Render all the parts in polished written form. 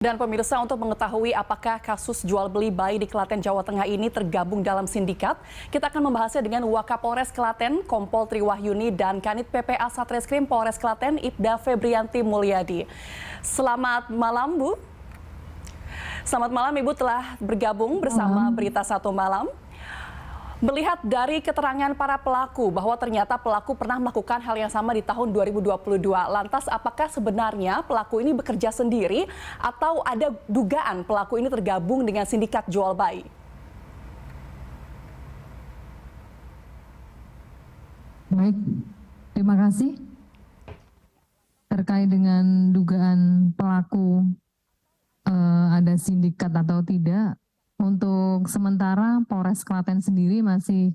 Dan pemirsa, untuk mengetahui apakah kasus jual beli bayi di Klaten, Jawa Tengah ini tergabung dalam sindikat, kita akan membahasnya dengan Wakapolres Klaten, Kompol Triwahyuni, dan Kanit PPA Satreskrim Polres Klaten, Ibda Febrianti Mulyadi. Selamat malam, Bu. Selamat malam, Ibu telah bergabung bersama Berita Satu Malam. Melihat dari keterangan para pelaku bahwa ternyata pelaku pernah melakukan hal yang sama di tahun 2022. Lantas apakah sebenarnya pelaku ini bekerja sendiri atau ada dugaan pelaku ini tergabung dengan sindikat jual bayi? Baik, terima kasih. Terkait dengan dugaan pelaku ada sindikat atau tidak, untuk sementara Polres Klaten sendiri masih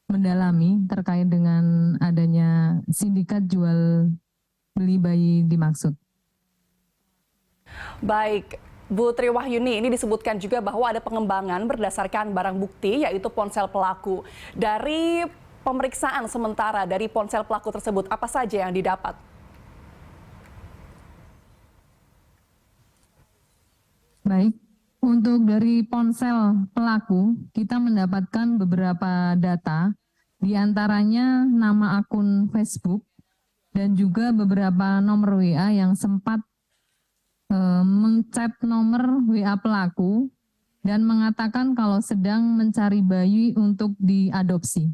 mendalami terkait dengan adanya sindikat jual beli bayi dimaksud. Baik, Bu Triwahyuni, ini disebutkan juga bahwa ada pengembangan berdasarkan barang bukti yaitu ponsel pelaku. Dari pemeriksaan sementara dari ponsel pelaku tersebut, apa saja yang didapat? Baik. Untuk dari ponsel pelaku, kita mendapatkan beberapa data, diantaranya nama akun Facebook dan juga beberapa nomor WA yang sempat mengchat nomor WA pelaku dan mengatakan kalau sedang mencari bayi untuk diadopsi.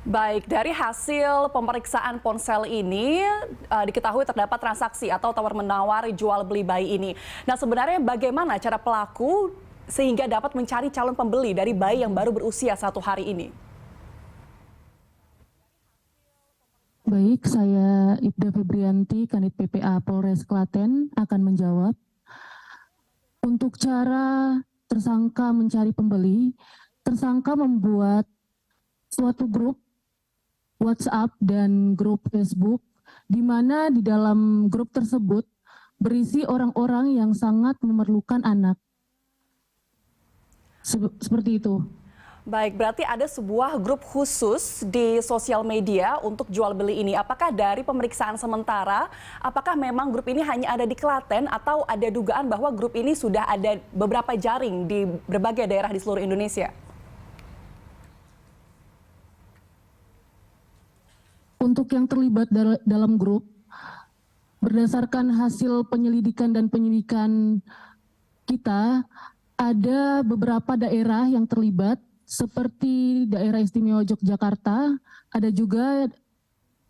Baik, dari hasil pemeriksaan ponsel ini diketahui terdapat transaksi atau tawar-menawar jual beli bayi ini. Nah, sebenarnya bagaimana cara pelaku sehingga dapat mencari calon pembeli dari bayi yang baru berusia 1 hari ini? Baik, saya Ibda Febrianti, Kanit PPA Polres Klaten akan menjawab. Untuk cara tersangka mencari pembeli, tersangka membuat suatu grup WhatsApp dan grup Facebook, di mana di dalam grup tersebut berisi orang-orang yang sangat memerlukan anak. Seperti itu. Baik, berarti ada sebuah grup khusus di sosial media untuk jual beli ini. Apakah dari pemeriksaan sementara, apakah memang grup ini hanya ada di Klaten atau ada dugaan bahwa grup ini sudah ada beberapa jaring di berbagai daerah di seluruh Indonesia? Untuk yang terlibat dalam grup, berdasarkan hasil penyelidikan dan penyidikan kita, ada beberapa daerah yang terlibat, seperti daerah istimewa Yogyakarta, ada juga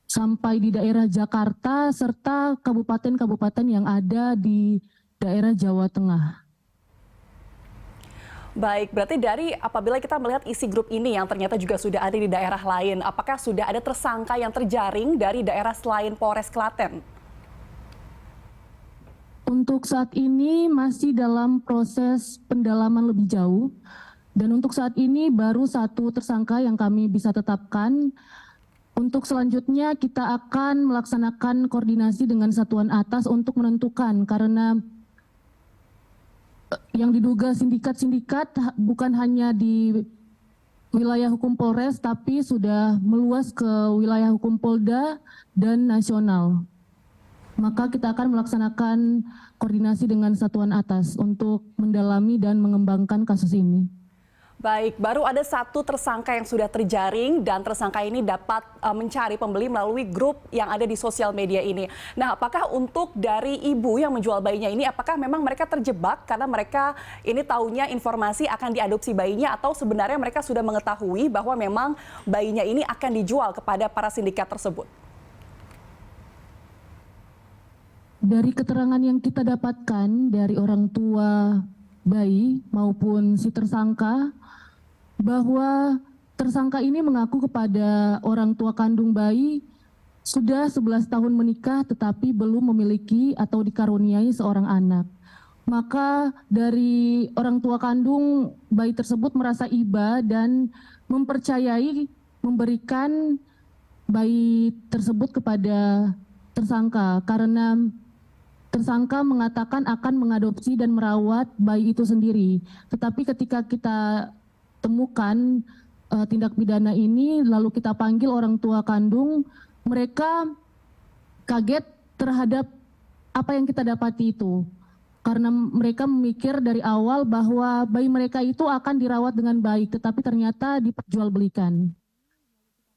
sampai di daerah Jakarta, serta kabupaten-kabupaten yang ada di daerah Jawa Tengah. Baik, berarti dari apabila kita melihat isi grup ini yang ternyata juga sudah ada di daerah lain, apakah sudah ada tersangka yang terjaring dari daerah selain Polres Klaten? Untuk saat ini masih dalam proses pendalaman lebih jauh, dan untuk saat ini baru 1 tersangka yang kami bisa tetapkan. Untuk selanjutnya kita akan melaksanakan koordinasi dengan satuan atas untuk menentukan, karena yang diduga sindikat-sindikat bukan hanya di wilayah hukum Polres, tapi sudah meluas ke wilayah hukum Polda dan nasional. Maka kita akan melaksanakan koordinasi dengan satuan atas untuk mendalami dan mengembangkan kasus ini. Baik, baru ada 1 tersangka yang sudah terjaring dan tersangka ini dapat mencari pembeli melalui grup yang ada di sosial media ini. Nah, apakah untuk dari ibu yang menjual bayinya ini, apakah memang mereka terjebak karena mereka ini taunya informasi akan diadopsi bayinya, atau sebenarnya mereka sudah mengetahui bahwa memang bayinya ini akan dijual kepada para sindikat tersebut? Dari keterangan yang kita dapatkan dari orang tua bayi maupun si tersangka, bahwa tersangka ini mengaku kepada orang tua kandung bayi sudah 11 tahun menikah tetapi belum memiliki atau dikaruniai seorang anak. Maka dari orang tua kandung bayi tersebut merasa iba dan mempercayai memberikan bayi tersebut kepada tersangka, karena tersangka mengatakan akan mengadopsi dan merawat bayi itu sendiri. Tetapi ketika kita temukan tindak pidana ini, lalu kita panggil orang tua kandung, mereka kaget terhadap apa yang kita dapati itu. Karena mereka memikir dari awal bahwa bayi mereka itu akan dirawat dengan baik, tetapi ternyata diperjualbelikan.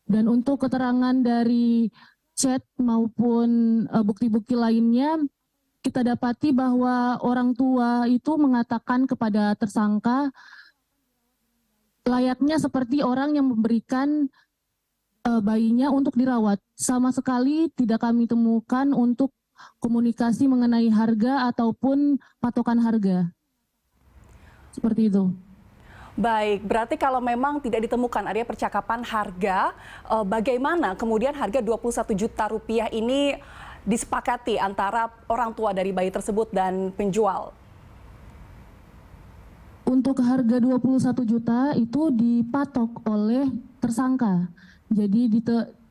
Dan untuk keterangan dari chat maupun bukti-bukti lainnya, kita dapati bahwa orang tua itu mengatakan kepada tersangka layaknya seperti orang yang memberikan bayinya untuk dirawat. Sama sekali tidak kami temukan untuk komunikasi mengenai harga ataupun patokan harga. Seperti itu. Baik, berarti kalau memang tidak ditemukan adanya percakapan harga, bagaimana kemudian harga 21 juta rupiah ini disepakati antara orang tua dari bayi tersebut dan penjual? Untuk harga 21 juta itu dipatok oleh tersangka. Jadi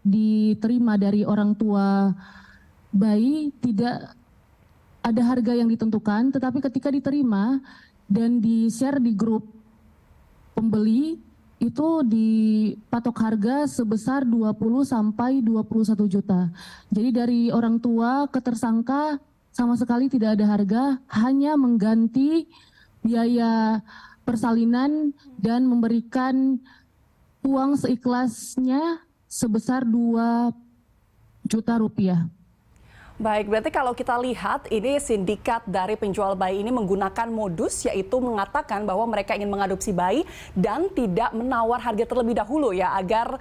diterima dari orang tua bayi, tidak ada harga yang ditentukan, tetapi ketika diterima dan di-share di grup pembeli, itu dipatok harga sebesar 20 sampai 21 juta. Jadi dari orang tua ke tersangka sama sekali tidak ada harga, hanya mengganti biaya persalinan dan memberikan uang seikhlasnya sebesar 2 juta rupiah. Baik, berarti kalau kita lihat ini sindikat dari penjual bayi ini menggunakan modus, yaitu mengatakan bahwa mereka ingin mengadopsi bayi dan tidak menawar harga terlebih dahulu ya, agar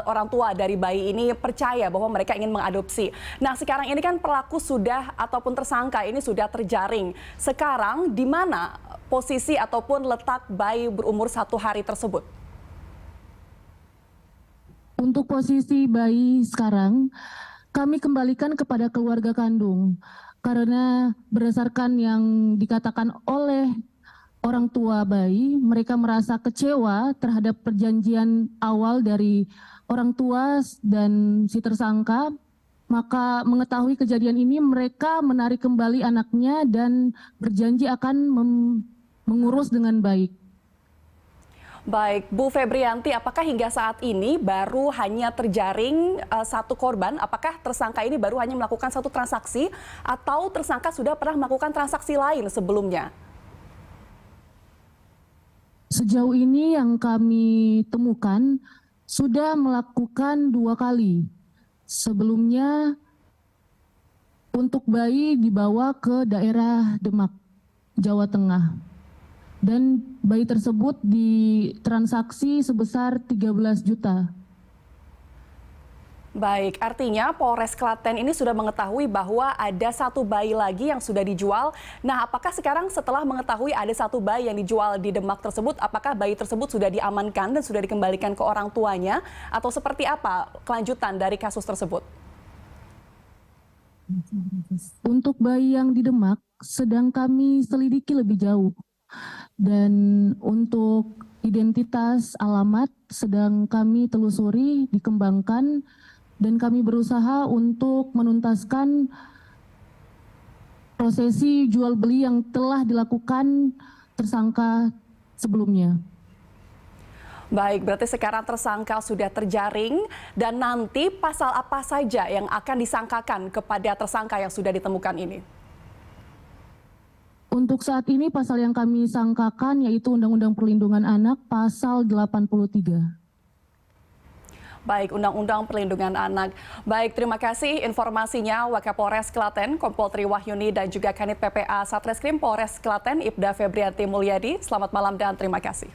orang tua dari bayi ini percaya bahwa mereka ingin mengadopsi. Nah, sekarang ini kan pelaku sudah ataupun tersangka ini sudah terjaring. Sekarang di mana posisi ataupun letak bayi berumur 1 hari tersebut? Untuk posisi bayi sekarang, kami kembalikan kepada keluarga kandung, karena berdasarkan yang dikatakan oleh orang tua bayi, mereka merasa kecewa terhadap perjanjian awal dari orang tua dan si tersangka. Maka mengetahui kejadian ini, mereka menarik kembali anaknya dan berjanji akan mengurus dengan baik. Baik, Bu Febrianti, apakah hingga saat ini baru hanya terjaring satu korban? Apakah tersangka ini baru hanya melakukan satu transaksi atau tersangka sudah pernah melakukan transaksi lain sebelumnya? Sejauh ini yang kami temukan sudah melakukan 2 kali. Sebelumnya untuk bayi dibawa ke daerah Demak, Jawa Tengah. Dan bayi tersebut ditransaksi sebesar 13 juta. Baik, artinya Polres Klaten ini sudah mengetahui bahwa ada satu bayi lagi yang sudah dijual. Nah, apakah sekarang setelah mengetahui ada satu bayi yang dijual di Demak tersebut, apakah bayi tersebut sudah diamankan dan sudah dikembalikan ke orang tuanya? Atau seperti apa kelanjutan dari kasus tersebut? Untuk bayi yang di Demak sedang kami selidiki lebih jauh. Dan untuk identitas alamat sedang kami telusuri, dikembangkan, dan kami berusaha untuk menuntaskan prosesi jual beli yang telah dilakukan tersangka sebelumnya. Baik, berarti sekarang tersangka sudah terjaring dan nanti pasal apa saja yang akan disangkakan kepada tersangka yang sudah ditemukan ini? Untuk saat ini pasal yang kami sangkakan yaitu Undang-Undang Perlindungan Anak pasal 83. Baik, Undang-Undang Perlindungan Anak. Baik, terima kasih informasinya Wakapolres Klaten, Kompol Tri Wahyuni dan juga Kanit PPA Satreskrim Polres Klaten, Ibda Febrianti Mulyadi. Selamat malam dan terima kasih.